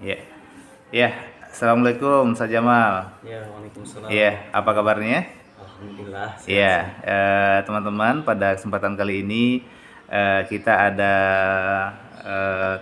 Ya, ya. Assalamualaikum, Ustaz Jamal. Ya, Waalaikumsalam. Ya, apa kabarnya? Alhamdulillah Ya, sehat-sehat. teman-teman, pada kesempatan kali ini kita ada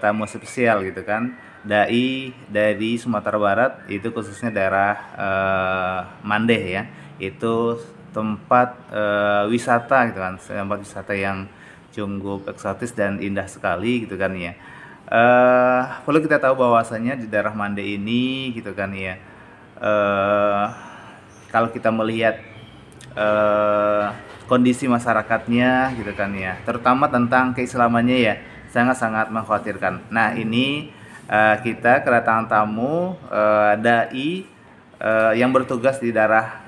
tamu spesial gitu kan, dai dari Sumatera Barat, itu khususnya daerah Mandeh ya, itu tempat wisata gitu kan, tempat wisata yang cukup eksotis dan indah sekali gitu kan ya. Perlu kita tahu bahwasanya di daerah Mande ini gitu kan ya, eh, kalau kita melihat eh, kondisi masyarakatnya gitu kan ya, terutama tentang keislamannya ya, sangat-sangat mengkhawatirkan. Nah ini kita kedatangan tamu dai yang bertugas di daerah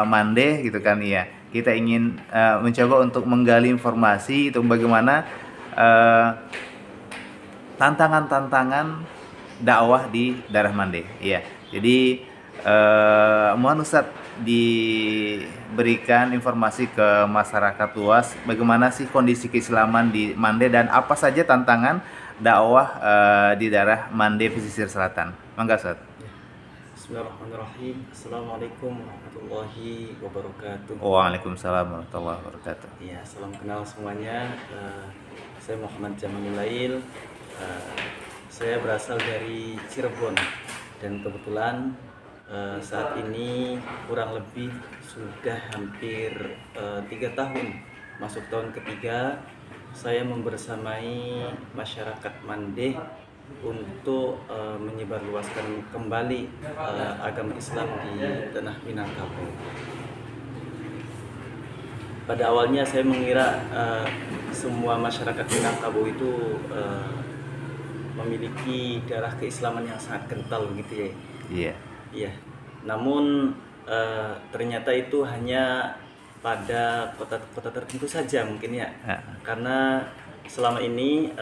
Mande gitu kan ya. Kita ingin mencoba untuk menggali informasi itu bagaimana eh, tantangan-tantangan dakwah di daerah Mande. Iya. Jadi mohon Ustadz diberikan informasi ke masyarakat luas bagaimana sih kondisi keislaman di Mande dan apa saja tantangan dakwah di daerah Mande pesisir selatan. Mangga Ustadz. Ya. Bismillahirrahmanirrahim. Assalamualaikum warahmatullahi wabarakatuh. Waalaikumsalam warahmatullahi wabarakatuh. Ya, salam kenal semuanya. Saya Muhammad Jamalul Lail. Saya berasal dari Cirebon dan kebetulan saat ini kurang lebih sudah hampir 3 tahun masuk tahun ketiga saya membersamai masyarakat Mandeh untuk menyebarluaskan kembali agama Islam di tanah Minangkabau. Pada awalnya saya mengira semua masyarakat Minangkabau itu memiliki darah keislaman yang sangat kental gitu ya. Iya. Iya. Namun ternyata itu hanya pada kota-kota tertentu saja mungkin ya. Karena selama ini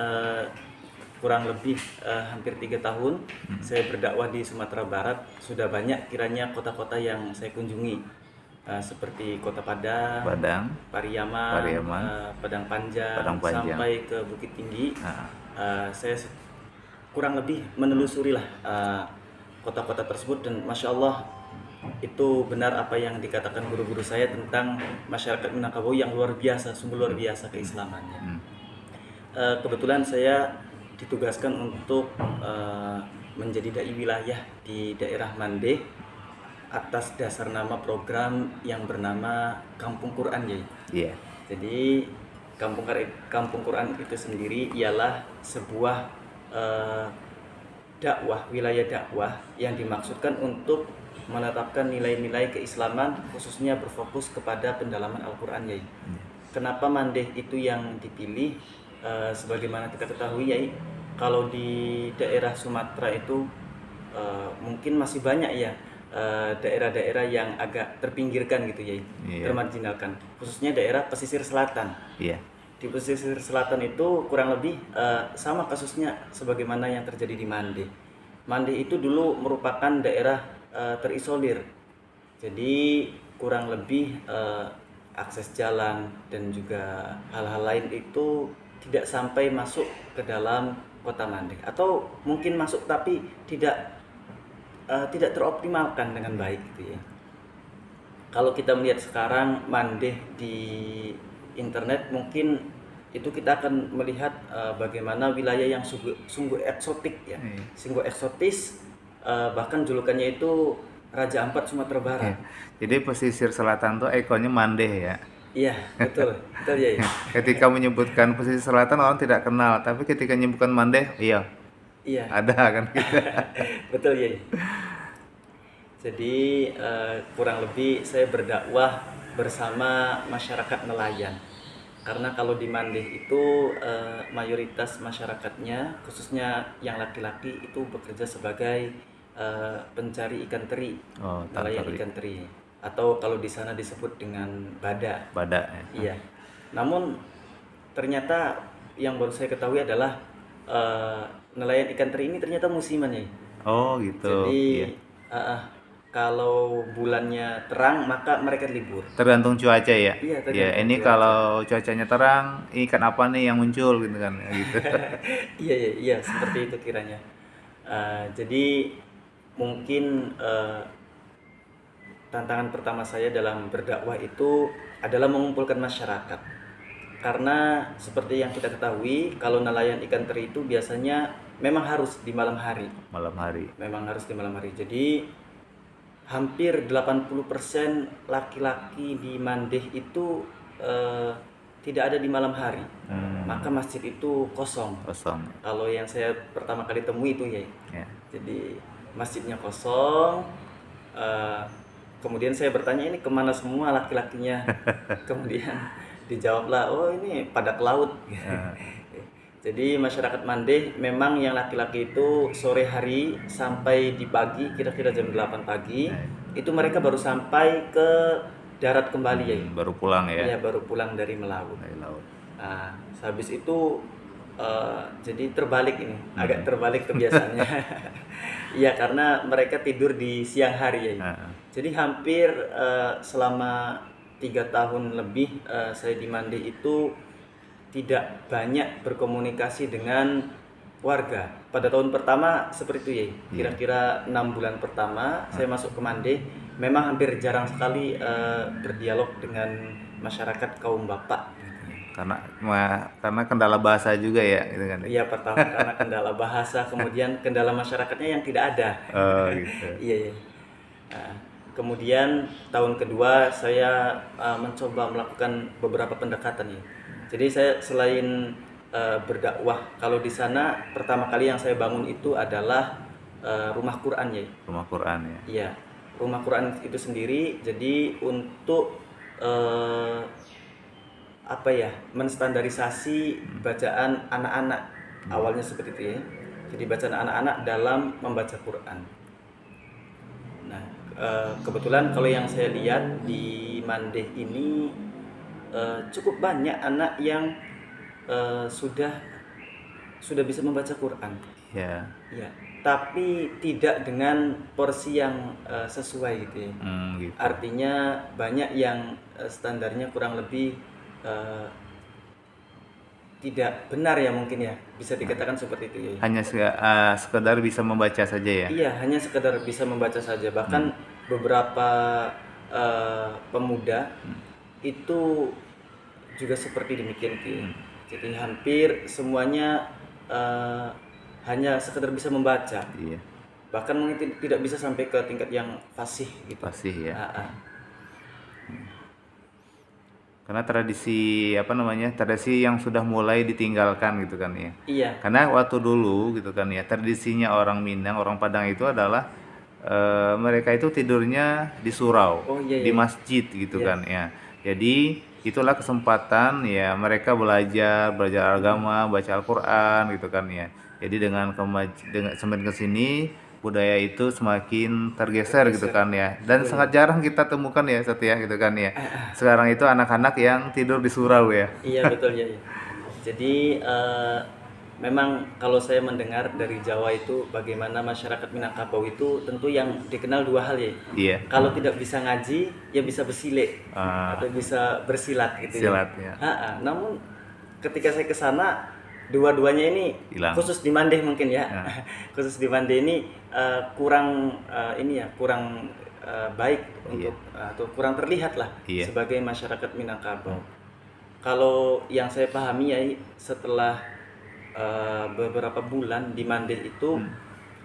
kurang lebih hampir 3 tahun saya berdakwah di Sumatera Barat, sudah banyak kiranya kota-kota yang saya kunjungi seperti Kota Padang, Pariaman, Padang Panjang, sampai ke Bukit Tinggi. Saya kurang lebih menelusurilah kota-kota tersebut dan Masya Allah itu benar apa yang dikatakan guru-guru saya tentang masyarakat Minangkabau yang luar biasa, sungguh luar biasa keislamannya. Kebetulan saya ditugaskan untuk menjadi dai wilayah di daerah Mande atas dasar nama program yang bernama Kampung Quran ya. Iya. Jadi Kampung Quran itu sendiri ialah sebuah dakwah, wilayah dakwah yang dimaksudkan untuk menetapkan nilai-nilai keislaman khususnya berfokus kepada pendalaman Al-Quran ya. Kenapa Mandeh itu yang dipilih? Sebagaimana kita ketahui ya, kalau di daerah Sumatera itu mungkin masih banyak ya daerah-daerah yang agak terpinggirkan gitu ya, termarginalkan, khususnya daerah pesisir selatan. Iya. Di pesisir selatan itu kurang lebih sama kasusnya sebagaimana yang terjadi di Mande. Mande itu dulu merupakan daerah terisolir, jadi kurang lebih akses jalan dan juga hal-hal lain itu tidak sampai masuk ke dalam kota Mande, atau mungkin masuk tapi tidak teroptimalkan dengan baik gitu ya. Kalau kita melihat sekarang Mandeh di internet mungkin itu kita akan melihat bagaimana wilayah yang sungguh eksotik ya, sungguh eksotis, bahkan julukannya itu Raja Ampat Sumatera Barat. Jadi pesisir selatan tuh ikonnya Mandeh ya. Iya, betul, betul ya. Ketika menyebutkan pesisir selatan orang tidak kenal, tapi ketika menyebutkan Mandeh, iya, ada kan gitu. Betul ya. Jadi kurang lebih saya berdakwah bersama masyarakat nelayan. Karena kalau di Mandeh itu mayoritas masyarakatnya, khususnya yang laki-laki itu bekerja sebagai pencari ikan teri, nelayan ikan teri, atau kalau di sana disebut dengan bada. Bada. Iya. Namun ternyata yang baru saya ketahui adalah nelayan ikan teri ini ternyata musiman ya. Oh gitu. Jadi kalau bulannya terang maka mereka libur. Tergantung cuaca ya. Iya, Ya, ini cuaca. Kalau cuacanya terang, ikan apa nih yang muncul gitu kan gitu. Iya, seperti itu kiranya. Jadi mungkin tantangan pertama saya dalam berdakwah itu adalah mengumpulkan masyarakat. Karena seperti yang kita ketahui, kalau nelayan ikan teri itu biasanya memang harus di malam hari. Malam hari. Memang harus di malam hari. Jadi hampir 80% laki-laki di Mandeh itu tidak ada di malam hari. Maka masjid itu kosong. Kalau yang saya pertama kali temui itu ya. Jadi masjidnya kosong. Kemudian saya bertanya, ini kemana semua laki-lakinya? Kemudian dijawablah, oh ini pada ke laut. Jadi masyarakat Mandeh memang yang laki-laki itu sore hari sampai di pagi, kira-kira jam 8 pagi, itu mereka baru sampai ke darat kembali ya. Baru pulang ya? Iya, baru pulang dari melaut. Nah, habis itu jadi terbalik ini, agak terbalik kebiasaannya. Iya, karena mereka tidur di siang hari ya. Jadi hampir selama 3 tahun lebih saya di Mandeh itu tidak banyak berkomunikasi dengan warga. Pada tahun pertama seperti itu ya, kira-kira 6 bulan pertama saya masuk ke Mandeh, memang hampir jarang sekali berdialog dengan masyarakat kaum bapak. Karena kendala bahasa juga ya, gitu kan? Iya, pertama karena kendala bahasa, kemudian kendala masyarakatnya yang tidak ada. Gitu. Iya. Kemudian tahun kedua saya mencoba melakukan beberapa pendekatan ya. Jadi saya selain berdakwah, kalau di sana pertama kali yang saya bangun itu adalah rumah Quran ya. Rumah Quran ya. Iya, rumah Quran itu sendiri. Jadi untuk menstandarisasi bacaan anak-anak, awalnya seperti itu ya. Jadi bacaan anak-anak dalam membaca Quran. Nah, kebetulan kalau yang saya lihat di Mandeh ini cukup banyak anak yang sudah bisa membaca Quran. Ya. Tapi tidak dengan porsi yang sesuai gitu ya. Gitu. Artinya banyak yang standarnya kurang lebih tidak benar ya, mungkin ya, bisa dikatakan seperti itu ya. Hanya sekedar bisa membaca saja ya. Iya, hanya sekedar bisa membaca saja. Bahkan beberapa pemuda itu juga seperti demikian gitu. Jadi hampir semuanya hanya sekedar bisa membaca. Iya. Bahkan mungkin tidak bisa sampai ke tingkat yang fasih gitu. Fasih ya. Karena tradisi tradisi yang sudah mulai ditinggalkan gitu kan ya. Iya. Karena waktu dulu gitu kan ya, tradisinya orang Minang, orang Padang itu adalah mereka itu tidurnya di surau, di masjid gitu kan ya. Jadi itulah kesempatan ya mereka belajar agama, baca Al-Qur'an gitu kan ya. Jadi dengan semakin kesini budaya itu semakin tergeser gitu kan ya, dan sangat jarang kita temukan ya Setia gitu kan ya. Sekarang itu anak-anak yang tidur di surau ya. Iya betul ya. Jadi memang kalau saya mendengar dari Jawa itu bagaimana masyarakat Minangkabau itu tentu yang dikenal dua hal ya. Iya. Kalau tidak bisa ngaji ya bisa bersilet atau bisa bersilat gitu. Silat ya. Namun ketika saya ke sana dua-duanya ini hilang. Khusus di Mandeh mungkin ya. Khusus di Mandeh ini kurang baik untuk atau kurang terlihat lah sebagai masyarakat Minangkabau. Kalau yang saya pahami ya, setelah beberapa bulan di Mandeh itu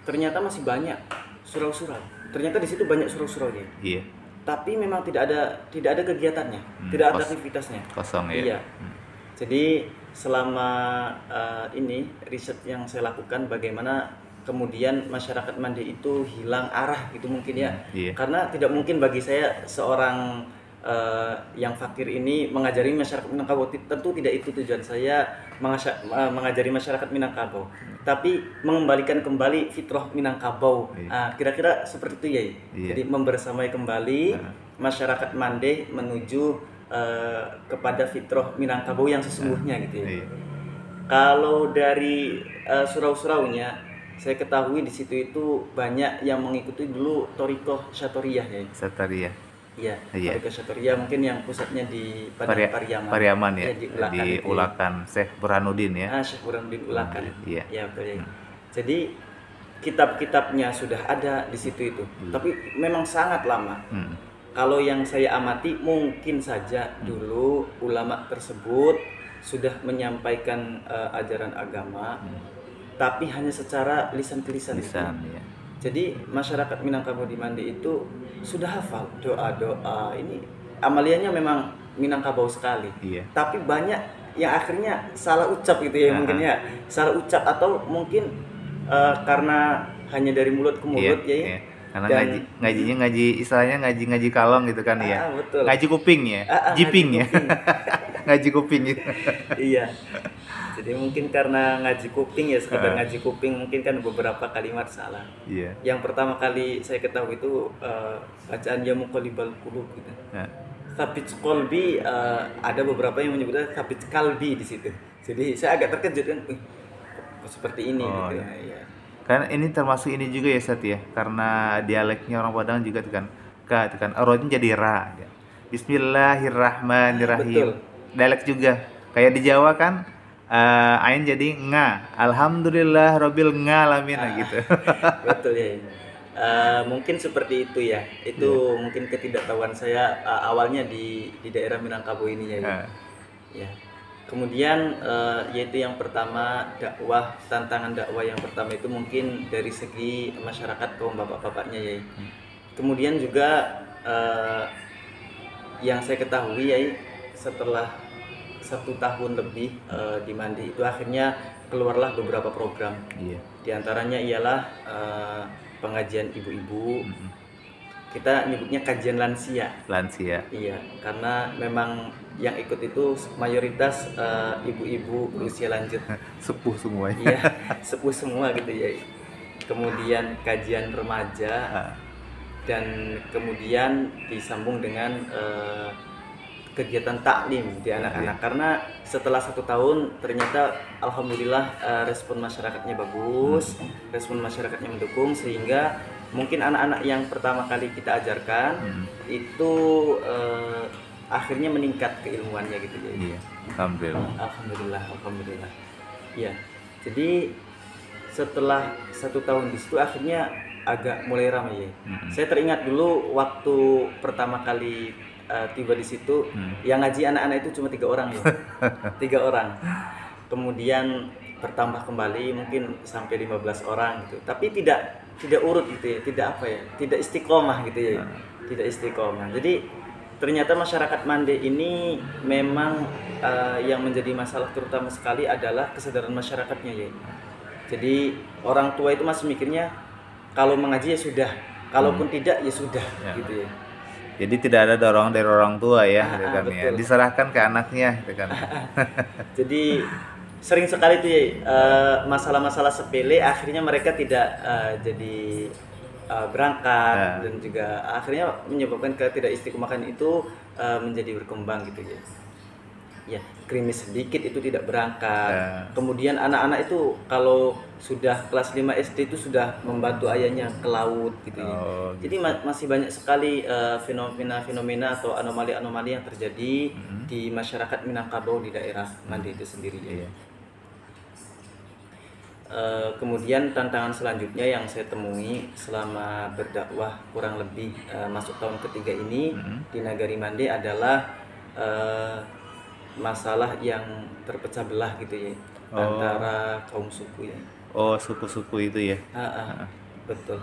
ternyata masih banyak surau-surau. Ternyata di situ banyak surau-suraunya. Iya. Tapi memang tidak ada kegiatannya, tidak ada aktivitasnya. Kosong ya. Iya. Jadi selama ini riset yang saya lakukan bagaimana kemudian masyarakat Mandeh itu hilang arah gitu mungkin ya. Karena tidak mungkin bagi saya seorang yang fakir ini mengajari masyarakat Minangkabau. Tentu tidak itu tujuan saya mengajari masyarakat Minangkabau, tapi mengembalikan kembali fitrah Minangkabau. Kira-kira seperti itu ya. Jadi membersamai kembali masyarakat Mandeh menuju kepada fitrah Minangkabau yang sesungguhnya gitu ya. Kalau dari surau-suraunya saya ketahui di situ itu banyak yang mengikuti dulu Thariqah Syatoriyah ya. Syatoriyah. Iya. Thariqah Syatoriyah mungkin yang pusatnya di Pariaman ya. Di Ulakan Syekh Burhanuddin ya. Syekh Burhanuddin Ulakan. Iya. Ya betul ya. Jadi kitab-kitabnya sudah ada di situ itu, tapi memang sangat lama. Kalau yang saya amati mungkin saja dulu ulama tersebut sudah menyampaikan ajaran agama, tapi hanya secara lisan ke lisan. Ya. Jadi masyarakat Minangkabau di Mande itu sudah hafal doa-doa ini, amaliannya memang Minangkabau sekali. Tapi banyak yang akhirnya salah ucap gitu ya, mungkin ya salah ucap, atau mungkin karena hanya dari mulut ke mulut karena ngajinya istilahnya ngaji kalong gitu kan ya. Betul. Ngaji kuping ya, jiping ya. Ngaji kuping gitu. Iya. Jadi mungkin karena ngaji kuping ya, sekedar ngaji kuping, mungkin kan beberapa kalimat salah. Yang pertama kali saya ketahui itu bacaan ya muqallibal qulub gitu. Thabit qalbi, ada beberapa yang menyebutnya thabit kalbi di situ. Jadi saya agak terkejut kan, seperti ini gitu. Ya. Kan ini termasuk ini juga ya Sat ya, karena dialeknya orang Padang juga kan R-nya jadi ra. Bismillahirrahmanirrahim. Dialek juga. Kayak di Jawa kan ain jadi nga. Alhamdulillah robbil ngalamin gitu. Betul ya. Mungkin seperti itu ya. Itu mungkin ketidaktahuan saya awalnya di daerah Minangkabau ini ya. Ya. Kemudian yaitu yang pertama, tantangan dakwah yang pertama itu mungkin dari segi masyarakat kaum bapak-bapaknya ya. Kemudian juga yang saya ketahui ya, setelah 1 tahun lebih di Mande itu akhirnya keluarlah beberapa program. Di antaranya ialah pengajian ibu-ibu. Kita nyebutnya kajian lansia. Iya, karena memang yang ikut itu mayoritas ibu-ibu berusia lanjut. Sepuh semua. Iya, sepuh semua gitu ya. Kemudian kajian remaja, dan kemudian disambung dengan kegiatan taklim di anak-anak. Karena setelah 1 tahun ternyata alhamdulillah respon masyarakatnya bagus, respon masyarakatnya mendukung, sehingga mungkin anak-anak yang pertama kali kita ajarkan itu akhirnya meningkat keilmuannya gitu ya. Alhamdulillah. Ya, jadi setelah 1 tahun di situ akhirnya agak mulai ramai ya. Saya teringat dulu waktu pertama kali tiba di situ, yang ngaji anak-anak itu cuma 3 orang ya. 3 orang. Kemudian bertambah kembali mungkin sampai 15 orang gitu. Tapi tidak urut gitu ya, tidak istiqomah gitu ya. Tidak istiqomah. Jadi ternyata masyarakat Mande ini memang yang menjadi masalah terutama sekali adalah kesadaran masyarakatnya ya. Jadi orang tua itu masih mikirnya kalau mengaji ya sudah, kalaupun tidak ya sudah gitu ya. Jadi tidak ada dorongan dari orang tua ya, gitu kan ya. Diserahkan ke anaknya gitu kan. Jadi sering sekali tuh ya, masalah-masalah sepele akhirnya mereka tidak jadi berangkat, dan juga akhirnya menyebabkan ketidakistiqomahan itu menjadi berkembang gitu ya. Ya, krimis sedikit itu tidak berangkat. Kemudian anak-anak itu kalau sudah kelas 5 SD itu sudah membantu ayahnya ke laut gitu ya. Jadi masih banyak sekali fenomena atau anomali-anomali yang terjadi di masyarakat Minangkabau di daerah Mande itu sendiri ya. Kemudian tantangan selanjutnya yang saya temui selama berdakwah kurang lebih masuk tahun ketiga ini di Nagari Mande adalah masalah yang terpecah belah gitu ya, antara kaum suku ya. Suku-suku itu ya. Betul.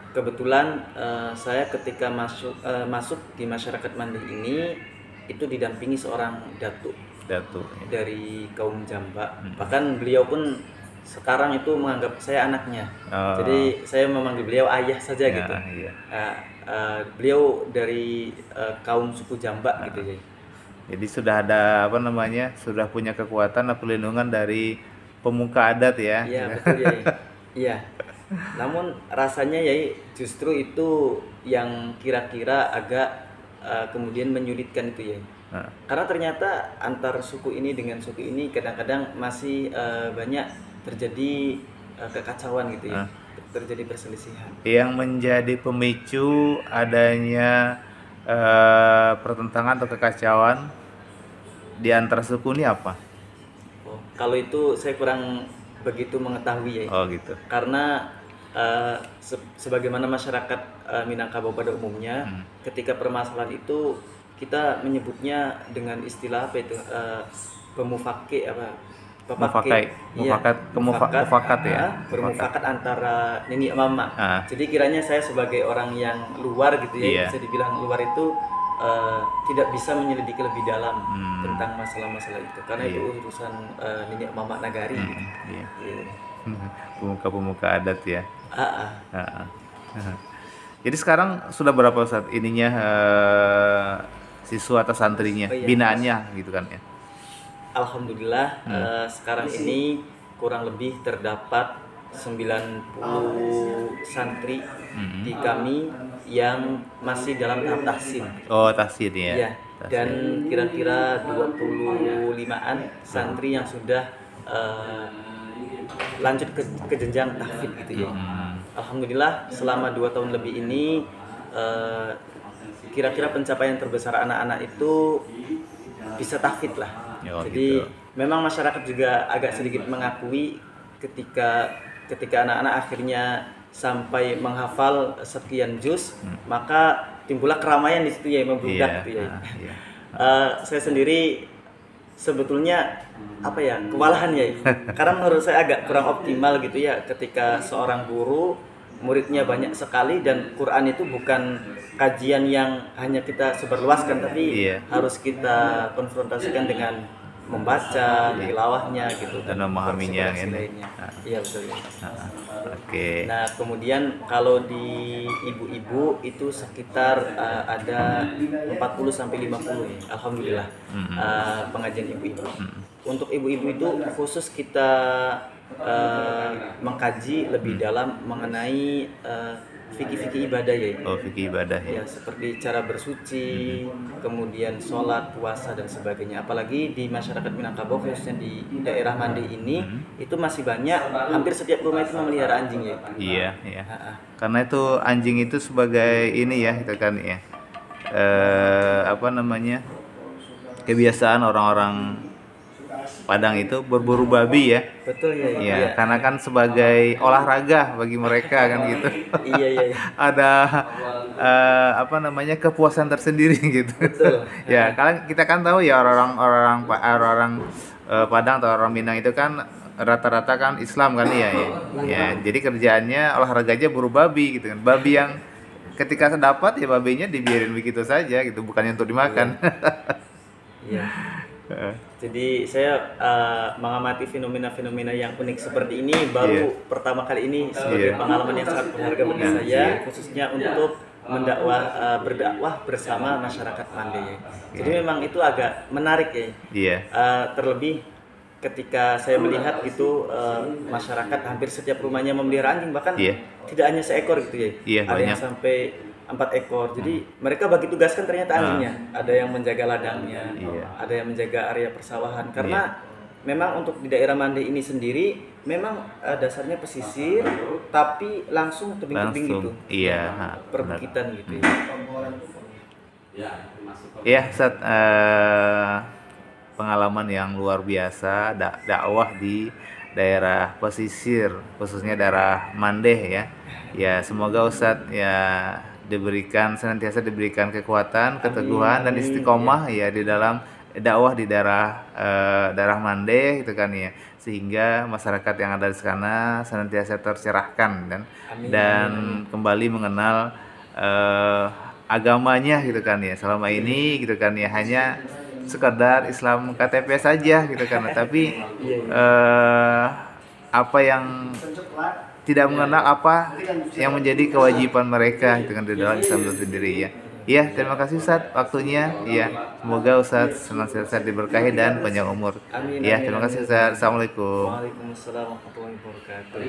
Kebetulan saya ketika masuk di masyarakat Mande ini itu didampingi seorang datuk dari kaum Jamba. Bahkan beliau pun sekarang itu menganggap saya anaknya. Jadi saya memanggil beliau ayah saja gitu. Beliau dari kaum suku Jamba gitu ya. Jadi sudah ada sudah punya kekuatan dan perlindungan dari pemuka adat ya. Iya betul ya. Iya. Namun rasanya ya justru itu yang kira-kira agak kemudian menyulitkan itu ya. Karena ternyata antar suku ini dengan suku ini kadang-kadang masih banyak terjadi kekacauan gitu ya. Terjadi perselisihan. Yang menjadi pemicu adanya pertentangan atau kekacauan di antara suku ini apa? Kalau itu saya kurang begitu mengetahui ya. Gitu. Karena sebagaimana masyarakat Minangkabau pada umumnya, ketika permasalahan itu kita menyebutnya dengan istilah apa itu, pemufake apa, mufakat ya, bermufakat antara nenek mama. Jadi kiranya saya sebagai orang yang luar gitu ya, bisa dibilang luar itu tidak bisa menyelidiki lebih dalam tentang masalah-masalah itu, karena itu urusan nenek mama nagari. Pemuka-pemuka adat ya. Jadi sekarang sudah berapa saat ininya siswa atau santrinya, binaannya gitu kan ya? Alhamdulillah sekarang ini kurang lebih terdapat 90 santri di kami yang masih dalam tahap tahsin. Oh, tahsin ya. Iya. Dan kira-kira 25-an santri yang sudah lanjut ke jenjang tahfidz gitu ya. Alhamdulillah selama 2 tahun lebih ini kira-kira pencapaian terbesar anak-anak itu bisa tahfidz lah. Jadi gitu. Memang masyarakat juga agak sedikit mengakui ketika anak-anak akhirnya sampai menghafal sekian juz, maka timbullah keramaian di situ ya, membludak gitu ya. Saya sendiri sebetulnya apa ya, kewalahan ya, karena menurut saya agak kurang optimal gitu ya, ketika seorang guru muridnya banyak sekali dan Quran itu bukan kajian yang hanya kita sebarluaskan, tapi harus kita konfrontasikan dengan membaca tilawahnya gitu dan memahaminya Iya betul ya. Oke. Nah kemudian kalau di ibu-ibu itu sekitar ada 40 sampai 50 ya. Alhamdulillah pengajian ibu-ibu. Untuk ibu-ibu itu khusus kita mengkaji lebih dalam mengenai fikih-fikih ibadah ya. Oh, fikih ibadah ya. Seperti cara bersuci, kemudian sholat, puasa dan sebagainya. Apalagi di masyarakat Minangkabau khususnya di daerah Mande ini itu masih banyak, hampir setiap rumah itu memelihara anjing ya. Iya, iya. Karena itu anjing itu sebagai ini ya, kita kan ya. Apa namanya? Kebiasaan orang-orang Padang itu berburu babi ya. Betul ya. Iya, karena kan sebagai olahraga bagi mereka kan gitu. Iya. Ada apa namanya, kepuasan tersendiri gitu. Betul. Ya, kalian kita kan tahu ya orang Padang atau orang Minang itu kan rata-rata kan Islam kan ya. Ya, jadi kerjaannya olahraganya buru babi gitu kan. Babi yang ketika dapat ya babinya dibiarin begitu saja gitu, bukannya untuk dimakan. Iya. Jadi saya mengamati fenomena-fenomena yang unik seperti ini baru pertama kali ini sebagai pengalaman yang sangat berharga bagi saya, khususnya untuk berdakwah bersama masyarakat Mande ya. Jadi memang itu agak menarik ya. Terlebih ketika saya melihat gitu masyarakat hampir setiap rumahnya memelihara anjing, bahkan tidak hanya seekor gitu ya. Ada yang sampai 4 ekor. Jadi mereka bagi tugaskan ternyata anjingnya. Ada yang menjaga ladangnya, ada yang menjaga area persawahan. Karena memang untuk di daerah Mande ini sendiri memang dasarnya pesisir, tapi langsung tebing-tebing gitu. Perbukitan gitu ya. Iya, pengalaman yang luar biasa dakwah di daerah pesisir, khususnya daerah Mande ya. Ya, semoga Ustadz ya senantiasa diberikan kekuatan, keteguhan dan istiqomah ya di dalam dakwah di daerah Mande gitu kan ya, sehingga masyarakat yang ada di sana senantiasa tercerahkan dan kembali mengenal agamanya gitu kan ya. Selama ini gitu kan ya hanya sekadar Islam KTP saja gitu kan, tapi apa yang tidak mengenal apa yang menjadi kewajiban mereka dengan di dalam Islam itu sendiri ya. Iya, terima kasih Ustadz waktunya. Iya, semoga Ustadz senantiasa diberkahi dan panjang umur. Iya, terima kasih Ustadz. Assalamualaikum. Waalaikumsalam warahmatullahi wabarakatuh.